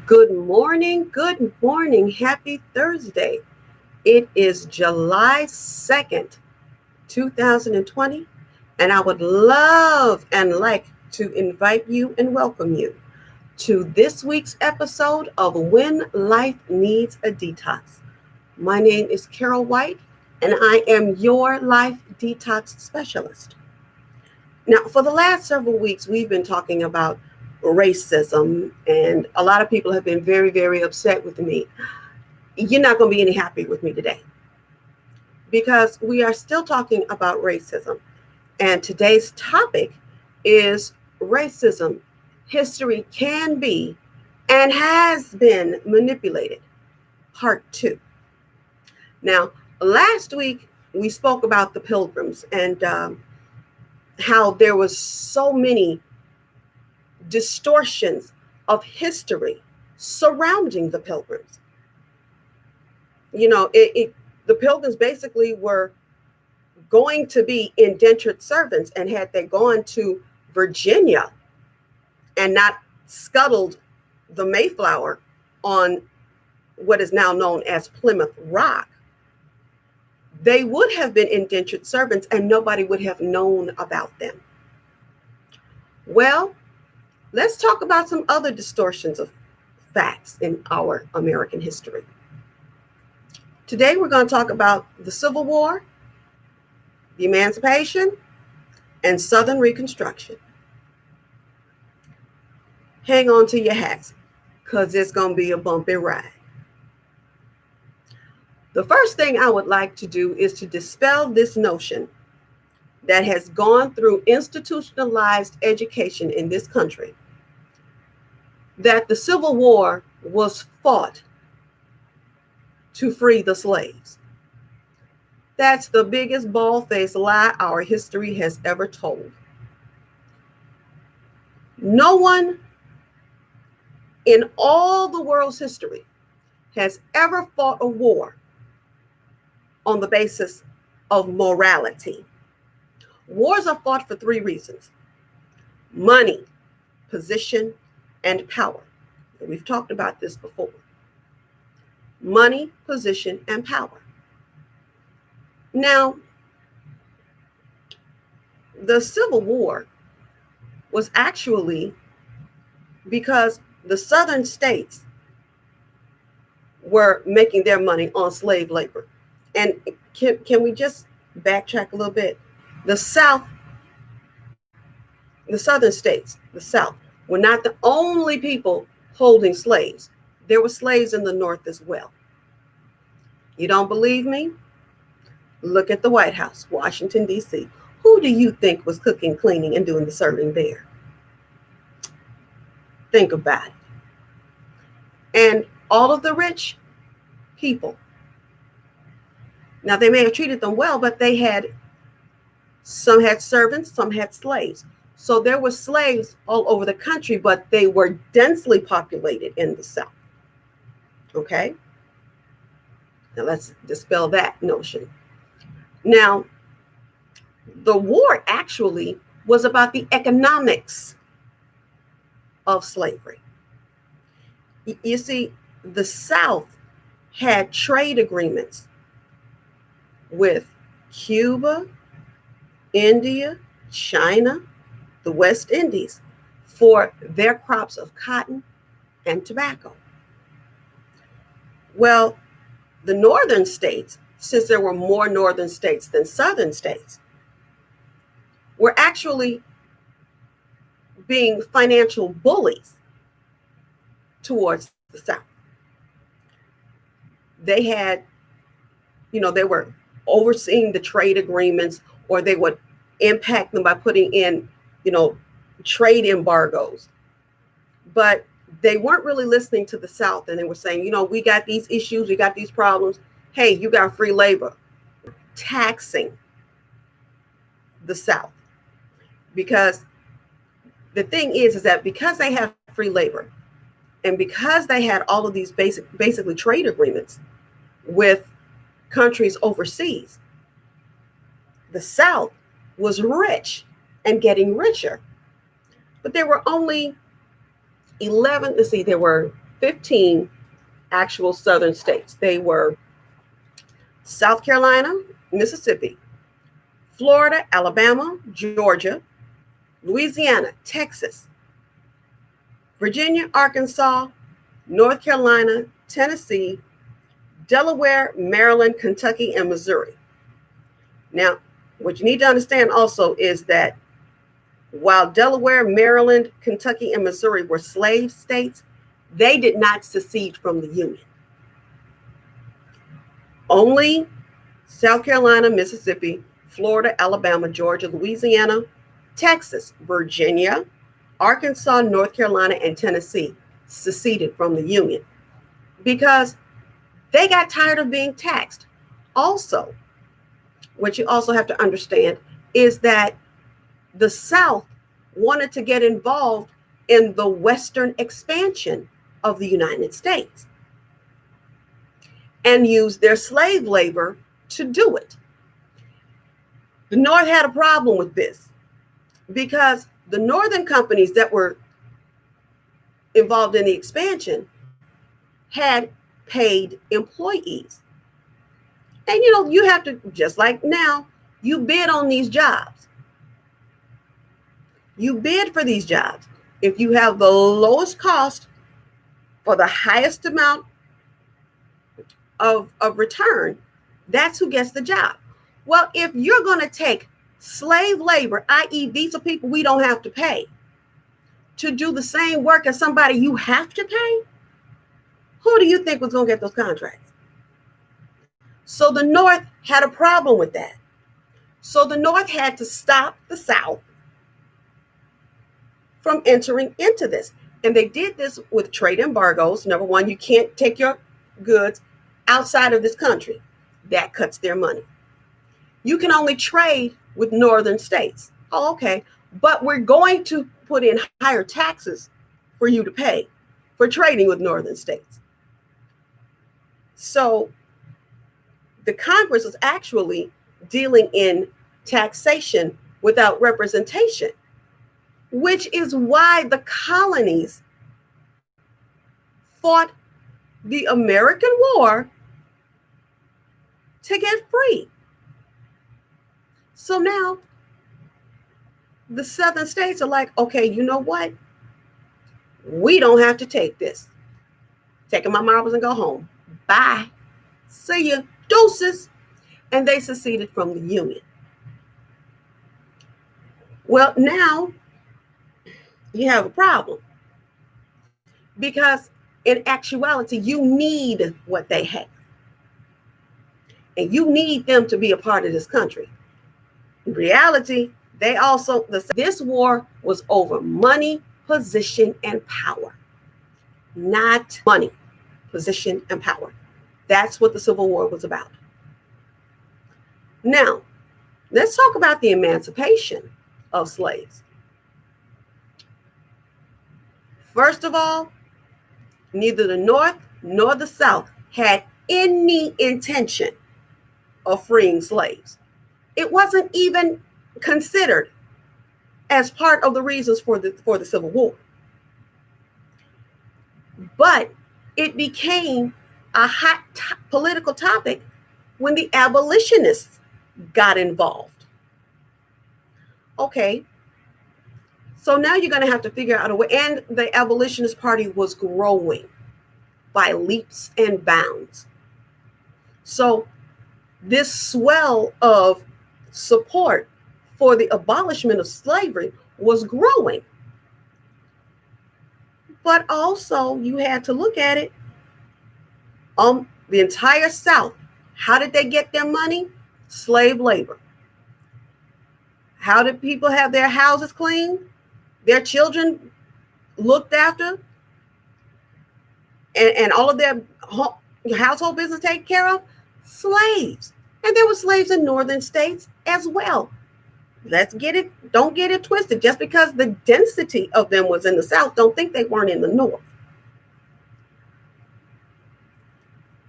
Good morning. Good morning. Happy Thursday. It is July 2nd, 2020, and I would love and like to invite you and welcome you to this week's episode of When Life Needs a Detox. My name is Carol White, and I am your life detox specialist. Now, for the last several weeks, we've been talking about racism, and a lot of people have been very, very upset with me. You're not going to be any happy with me today because we are still talking about racism. And today's topic is racism. History can be and has been manipulated, part two. Now, last week we spoke about the Pilgrims and how there was so many distortions of history surrounding the Pilgrims. The Pilgrims basically were going to be indentured servants, and had they gone to Virginia and not scuttled the Mayflower on what is now known as Plymouth Rock, they would have been indentured servants and nobody would have known about them. Well, let's talk about some other distortions of facts in our American history. Today, we're going to talk about the Civil War, the Emancipation, and Southern Reconstruction. Hang on to your hats, because it's going to be a bumpy ride. The first thing I would like to do is to dispel this notion that has gone through institutionalized education in this country that the Civil War was fought to free the slaves. That's the biggest bald-faced lie our history has ever told. No one in all the world's history has ever fought a war on the basis of morality. Wars are fought for three reasons: money, position, and power. We've talked about this before. Money, position, and power. Now, the Civil War was actually because the southern states were making their money on slave labor. And can we just backtrack a little bit? The South, the southern states, the South, were not the only people holding slaves. There were slaves in the North as well. You don't believe me? Look at the White House, Washington, D.C. Who do you think was cooking, cleaning, and doing the serving there? Think about it. And all of the rich people. Now, they may have treated them well, but some had servants, some had slaves. So there were slaves all over the country, but they were densely populated in the South. Okay? Now, let's dispel that notion. Now, the war actually was about the economics of slavery. You see, the South had trade agreements with Cuba, India, China, the West Indies for their crops of cotton and tobacco. Well, the northern states, since there were more northern states than southern states, were actually being financial bullies towards the South. They had, they were overseeing the trade agreements, or they would impact them by putting in, trade embargoes. But they weren't really listening to the South, and they were saying, we got these issues, we got these problems. Hey, you got free labor. Taxing the South. Because the thing is that because they had free labor, and because they had all of these basically trade agreements with countries overseas, the South was rich and getting richer. But there were only there were 15 actual southern states. They were South Carolina, Mississippi, Florida, Alabama, Georgia, Louisiana, Texas, Virginia, Arkansas, North Carolina, Tennessee, Delaware, Maryland, Kentucky, and Missouri. Now, what you need to understand also is that while Delaware, Maryland, Kentucky, and Missouri were slave states, they did not secede from the Union. Only South Carolina, Mississippi, Florida, Alabama, Georgia, Louisiana, Texas, Virginia, Arkansas, North Carolina, and Tennessee seceded from the Union because they got tired of being taxed. Also, what you also have to understand is that the South wanted to get involved in the Western expansion of the United States and use their slave labor to do it. The North had a problem with this because the Northern companies that were involved in the expansion had paid employees. And you have to, just like now, you bid on these jobs. You bid for these jobs. If you have the lowest cost for the highest amount of return, that's who gets the job. Well, if you're going to take slave labor, i.e., these are people we don't have to pay, to do the same work as somebody you have to pay, who do you think was going to get those contracts? So the North had a problem with that. So the North had to stop the South from entering into this. And they did this with trade embargoes. Number one, you can't take your goods outside of this country. That cuts their money. You can only trade with northern states. Oh, okay. But we're going to put in higher taxes for you to pay for trading with northern states. So the Congress was actually dealing in taxation without representation, which is why the colonies fought the American War to get free. So now the southern states are like, okay, you know what? We don't have to take this. Taking my marbles and go home. Bye. See ya. Deuces. And they seceded from the Union. Well, now you have a problem because in actuality, you need what they have. And you need them to be a part of this country. In reality, this war was over money, position, and power. Not money, position, and power. That's what the Civil War was about. Now, let's talk about the emancipation of slaves. First of all, neither the North nor the South had any intention of freeing slaves. It wasn't even considered as part of the reasons for the Civil War. But it became a hot political topic when the abolitionists got involved. Okay, so now you're going to have to figure out a way. And the abolitionist party was growing by leaps and bounds. So this swell of support for the abolishment of slavery was growing. But also you had to look at it. The entire South, how did they get their money? Slave labor. How did people have their houses cleaned? Their children looked after? And all of their household business taken care of? Slaves. And there were slaves in northern states as well. Don't get it twisted. Just because the density of them was in the South, don't think they weren't in the North.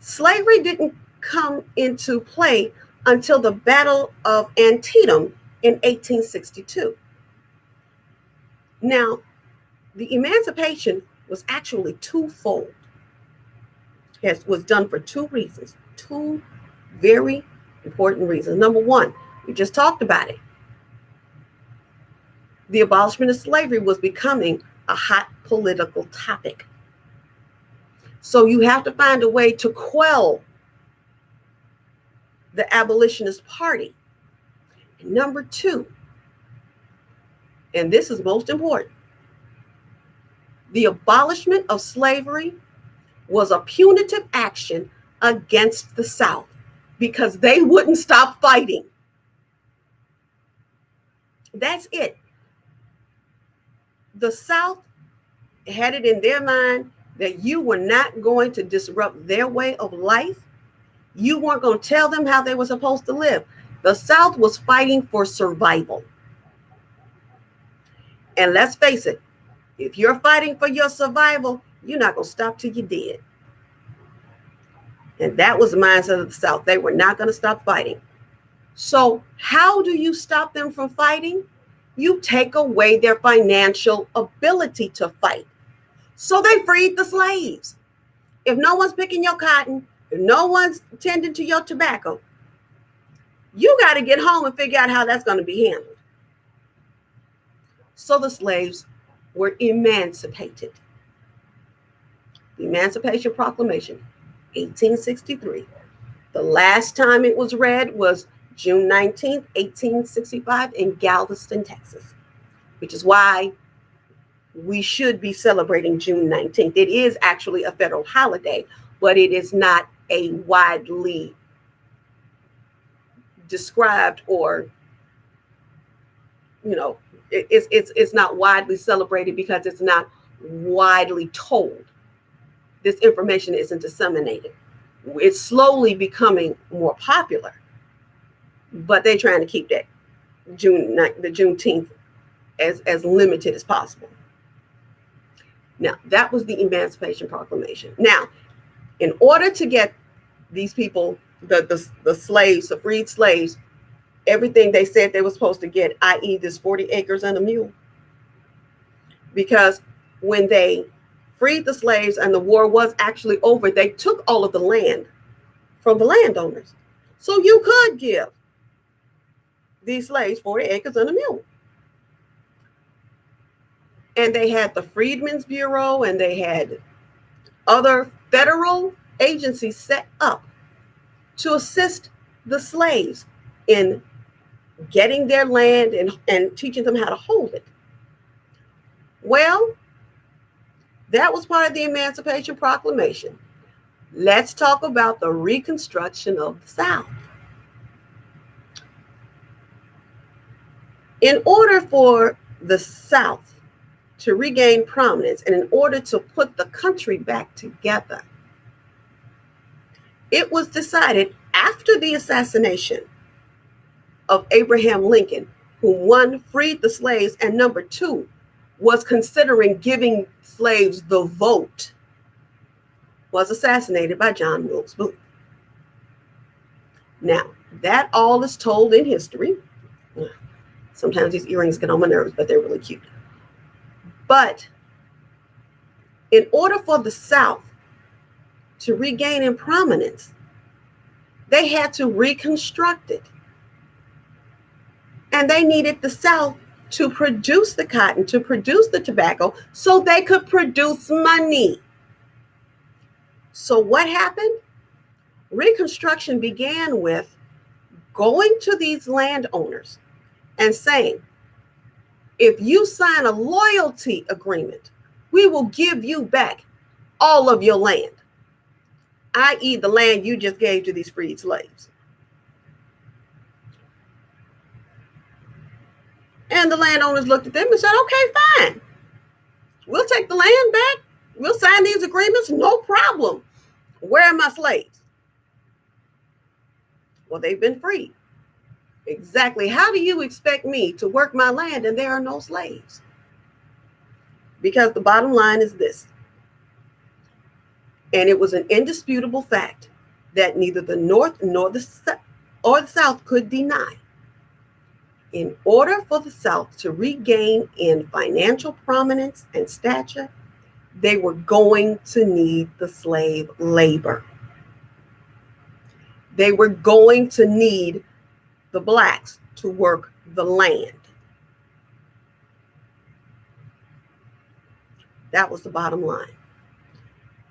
Slavery didn't come into play until the Battle of Antietam in 1862. Now, the emancipation was actually twofold. was done for two reasons, two very important reasons. Number one, we just talked about it. The abolishment of slavery was becoming a hot political topic. So you have to find a way to quell the abolitionist party. And number two, and this is most important, the abolishment of slavery was a punitive action against the South because they wouldn't stop fighting. That's it. The South had it in their mind that you were not going to disrupt their way of life. You weren't going to tell them how they were supposed to live. The South was fighting for survival. And let's face it, if you're fighting for your survival, you're not going to stop till you're dead. And that was the mindset of the South. They were not going to stop fighting. So how do you stop them from fighting? You take away their financial ability to fight. So they freed the slaves. If no one's picking your cotton, if no one's tending to your tobacco, you got to get home and figure out how that's going to be handled. So the slaves were emancipated. The Emancipation Proclamation, 1863. The last time it was read was June 19th, 1865 in Galveston, Texas, which is why we should be celebrating June 19th. It is actually a federal holiday, but it is not a widely described or, it's not widely celebrated because it's not widely told. This information isn't disseminated. It's slowly becoming more popular, but they're trying to keep that the Juneteenth as limited as possible. Now, that was the Emancipation Proclamation. Now, in order to get these people, the slaves, the freed slaves, everything they said they were supposed to get, i.e. this 40 acres and a mule, because when they freed the slaves and the war was actually over, they took all of the land from the landowners. So you could give these slaves 40 acres and a mule. And they had the Freedmen's Bureau and they had other federal agencies set up to assist the slaves in getting their land and teaching them how to hold it. Well, that was part of the Emancipation Proclamation. Let's talk about the Reconstruction of the South. In order for the South to regain prominence and in order to put the country back together, it was decided after the assassination of Abraham Lincoln, who one, freed the slaves, and number two, was considering giving slaves the vote, was assassinated by John Wilkes Booth. Now, that all is told in history. Sometimes these earrings get on my nerves, but they're really cute. But in order for the South to regain in prominence, they had to reconstruct it. And they needed the South to produce the cotton, to produce the tobacco, so they could produce money. So what happened? Reconstruction began with going to these landowners and saying, if you sign a loyalty agreement, we will give you back all of your land, i.e. the land you just gave to these freed slaves. And the landowners looked at them and said, okay, fine. We'll take the land back. We'll sign these agreements, no problem. Where are my slaves? Well, they've been freed. Exactly. How do you expect me to work my land and there are no slaves? Because the bottom line is this, and it was an indisputable fact that neither the North nor the South could deny. In order for the South to regain in financial prominence and stature, they were going to need the slave labor. They were going to need the blacks to work the land. That was the bottom line.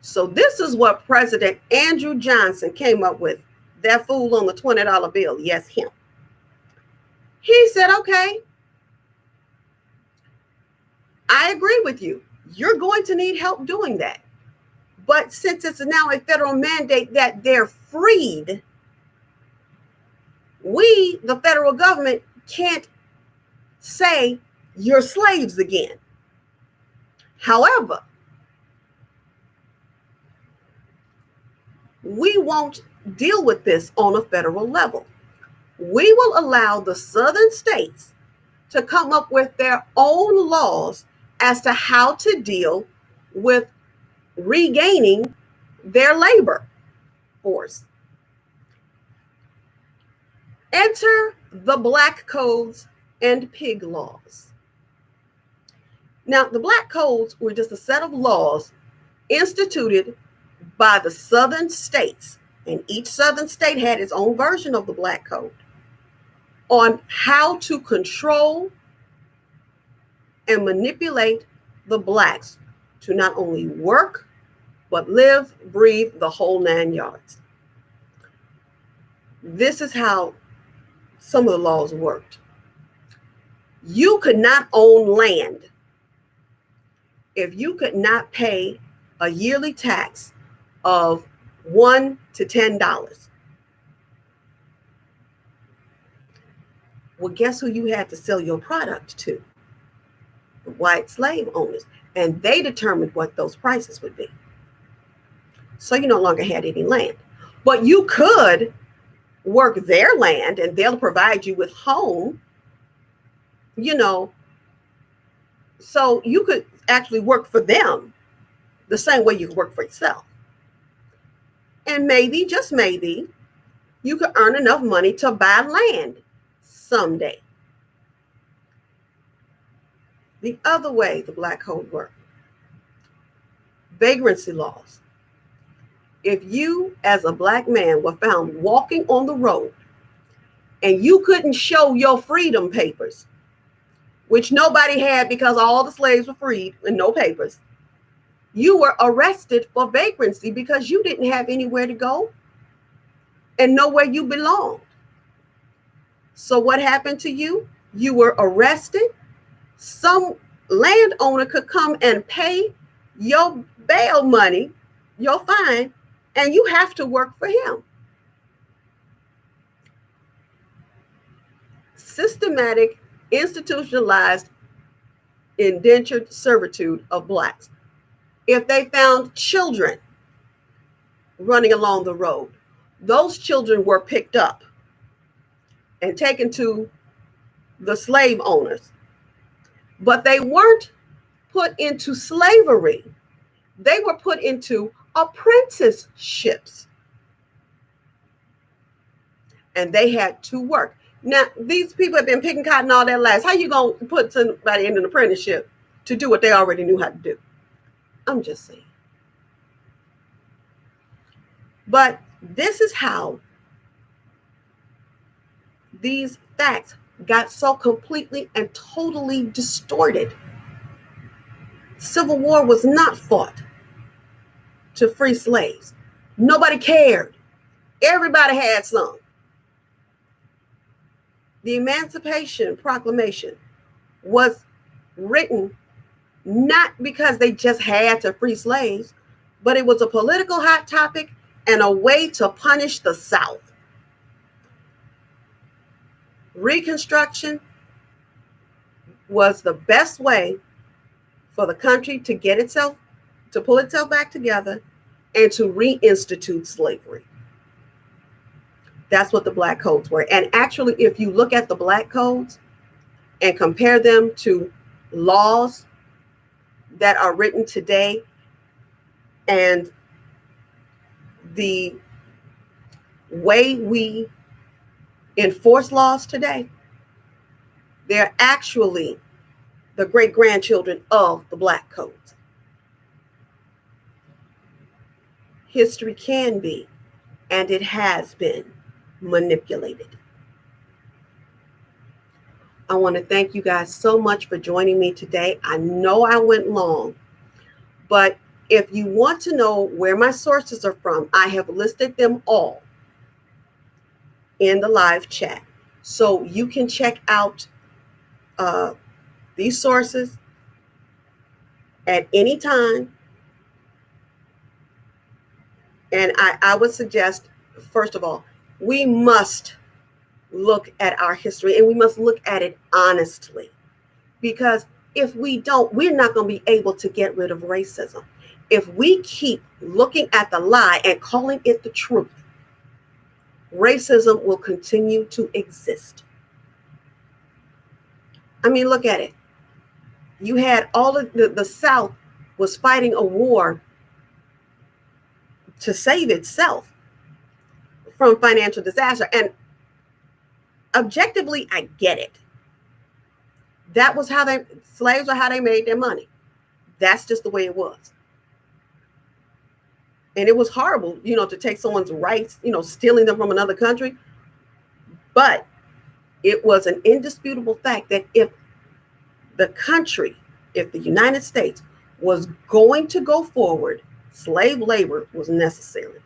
So this is what President Andrew Johnson came up with. That fool on the $20 bill, yes, him. He said, okay, I agree with you. You're going to need help doing that. But since it's now a federal mandate that they're freed, we, the federal government, can't say you're slaves again. However, we won't deal with this on a federal level. We will allow the southern states to come up with their own laws as to how to deal with regaining their labor force. Enter the Black Codes and Pig Laws. Now, the Black Codes were just a set of laws instituted by the southern states, and each southern state had its own version of the Black Code, on how to control and manipulate the blacks to not only work, but live, breathe, the whole 9 yards. This is how some of the laws worked. You could not own land if you could not pay a yearly tax of $1 to $10. Well, guess who you had to sell your product to? The white slave owners. And they determined what those prices would be. So you no longer had any land. But you could work their land and they'll provide you with home, so you could actually work for them the same way you work for yourself. And maybe, just maybe, you could earn enough money to buy land someday. The other way the Black Code worked, vagrancy laws. If you, as a black man, were found walking on the road and you couldn't show your freedom papers, which nobody had because all the slaves were freed and no papers, you were arrested for vagrancy because you didn't have anywhere to go and nowhere you belonged. So what happened to you? You were arrested. Some landowner could come and pay your bail money, your fine, and you have to work for him. Systematic, institutionalized, indentured servitude of blacks. If they found children running along the road, those children were picked up and taken to the slave owners. But they weren't put into slavery. They were put into apprenticeships. And they had to work. Now, these people have been picking cotton all their lives. How you going to put somebody in an apprenticeship to do what they already knew how to do? I'm just saying. But this is how these facts got so completely and totally distorted. Civil War was not fought to free slaves. Nobody cared. Everybody had some. The Emancipation Proclamation was written not because they just had to free slaves, but it was a political hot topic and a way to punish the South. Reconstruction was the best way for the country to get itself, to pull itself back together and to reinstitute slavery. That's what the Black Codes were. And actually, if you look at the Black Codes and compare them to laws that are written today and the way we enforce laws today, they're actually the great-grandchildren of the Black Codes. history can be, and it has been manipulated. I want to thank you guys so much for joining me today. I know I went long, but if you want to know where my sources are from, I have listed them all in the live chat. So you can check out these sources at any time. And I would suggest, first of all, we must look at our history, and we must look at it honestly. Because if we don't, we're not going to be able to get rid of racism. If we keep looking at the lie and calling it the truth, racism will continue to exist. I mean, look at it. You had all of the South was fighting a war to save itself from financial disaster. And objectively, I get it. That was how slaves are how they made their money. That's just the way it was. And it was horrible, to take someone's rights, stealing them from another country. But it was an indisputable fact that if the United States was going to go forward, slave labor was necessary.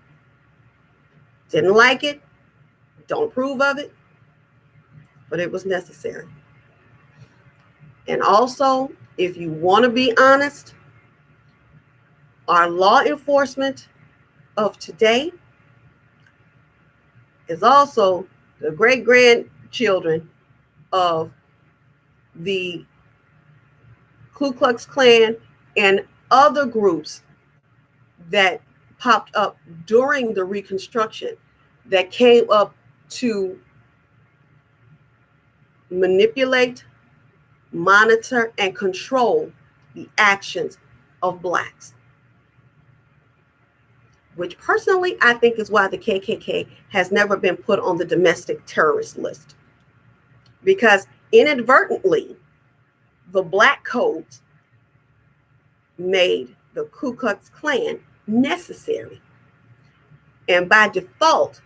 Didn't like it, don't approve of it, but it was necessary. And also, if you want to be honest, our law enforcement of today is also the great-grandchildren of the Ku Klux Klan and other groups that popped up during the Reconstruction that came up to manipulate, monitor, and control the actions of Blacks. Which personally, I think is why the KKK has never been put on the domestic terrorist list. Because inadvertently, the Black codes made the Ku Klux Klan necessary. And by default,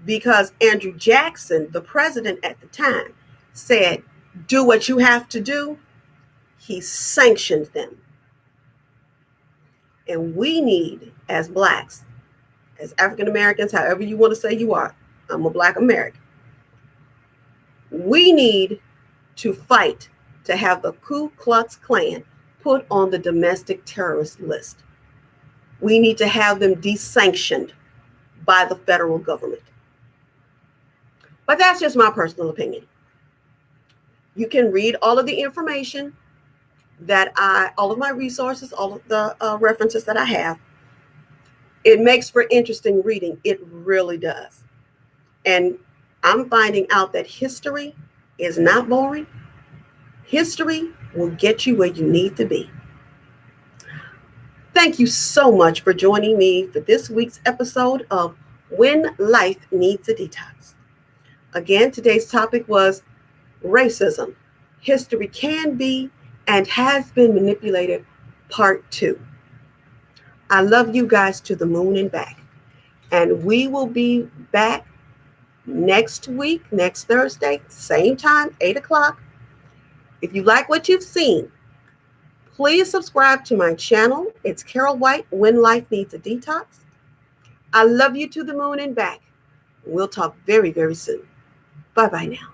because Andrew Jackson, the president at the time, said, do what you have to do, he sanctioned them. And we need, as Blacks, as African Americans, however you want to say you are, I'm a Black American, we need to fight to have the Ku Klux Klan put on the domestic terrorist list. We need to have them desanctioned by the federal government. But that's just my personal opinion. You can read all of the information all of my resources, all of the references that I have. It makes for interesting reading. It really does. And I'm finding out that history is not boring. History will get you where you need to be. Thank you so much for joining me for this week's episode of When Life Needs a Detox. Again, today's topic was racism. History can be and has been manipulated, part 2. I love you guys to the moon and back. And we will be back next week, next Thursday, same time, 8 o'clock. If you like what you've seen, please subscribe to my channel. It's Carol White, When Life Needs a Detox. I love you to the moon and back. We'll talk very, very soon. Bye-bye now.